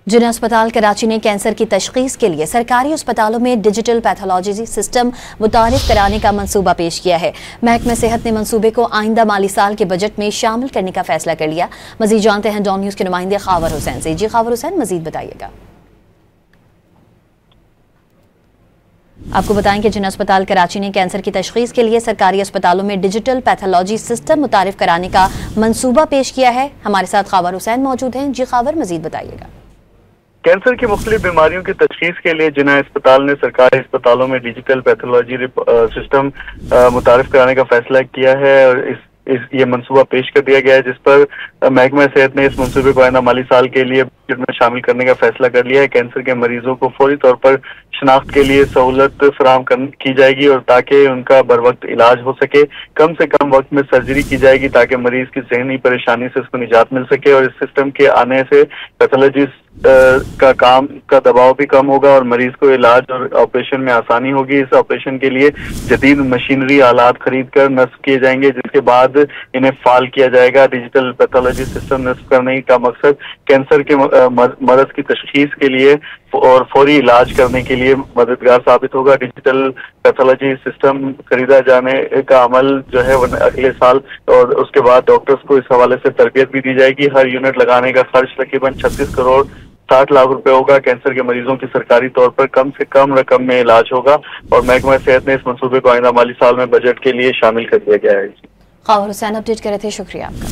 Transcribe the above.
जिना अस्पताल कराची ने कैंसर की तशखीस के लिए सरकारी अस्पतालों में डिजिटल पैथोलॉजी सिस्टम मुतारिफ कराने का मंसूबा पेश किया है। महकमा सेहत ने मंसूबे को आइंदा माली साल के बजट में शामिल करने का फैसला कर लिया। मजीद जानते हैं डॉन न्यूज़ के नुमाइंदे खावर हुसैन से। जी खावर हुसैन, मजीद बताइएगा। आपको बताएं कि जिना अस्पताल कराची ने कैंसर की तशखीस के लिए सरकारी अस्पतालों में डिजिटल पैथोलॉजी सिस्टम मुतारिफ कराने का मंसूबा पेश किया है। हमारे साथ खावर हुसैन मौजूद हैं। जी खावर, मजीद बताइएगा। कैंसर की मुख्तलिफ बीमारियों की तशखीस के लिए जिना अस्पताल ने सरकारी अस्पतालों में डिजिटल पैथोलॉजी सिस्टम मुतारिफ कराने का फैसला किया है और ये मंसूबा पेश कर दिया गया है, जिस पर महकमा सेहत ने इस मंसूबे को आइंदा माली साल के लिए बजट में शामिल करने का फैसला कर लिया है। कैंसर के मरीजों को फौरी तौर पर शनाख्त के लिए सहूलत फराहम की जाएगी और ताकि उनका बर वक्त इलाज हो सके। कम से कम वक्त में सर्जरी की जाएगी ताकि मरीज की ज़हनी परेशानी से उसको निजात मिल सके और इस सिस्टम के आने से पैथोलॉजिस्ट का काम का दबाव भी कम होगा और मरीज को इलाज और ऑपरेशन में आसानी होगी। इस ऑपरेशन के लिए जदीद मशीनरी आलात खरीद कर नस्ब किए जाएंगे, जिसके बाद इन्हें फाल किया जाएगा। डिजिटल पैथोलॉजी सिस्टम नस्ब करने का मकसद कैंसर के मरज की तशखीस के लिए और फौरी इलाज करने के लिए मददगार साबित होगा। डिजिटल पैथोलॉजी सिस्टम खरीदा जाने का अमल जो है वो अगले साल और उसके बाद डॉक्टर्स को इस हवाले से तरबियत भी दी जाएगी। हर यूनिट लगाने का खर्च तकरीबन 36 करोड़ 60 लाख रुपए होगा। कैंसर के मरीजों की सरकारी तौर पर कम से कम रकम में इलाज होगा और महकमा सेहत ने इस मंसूबे को आइंदा माली साल में बजट के लिए शामिल कर दिया गया है। खावर हुसैन अपडेट कर रहे थे, शुक्रिया आपका।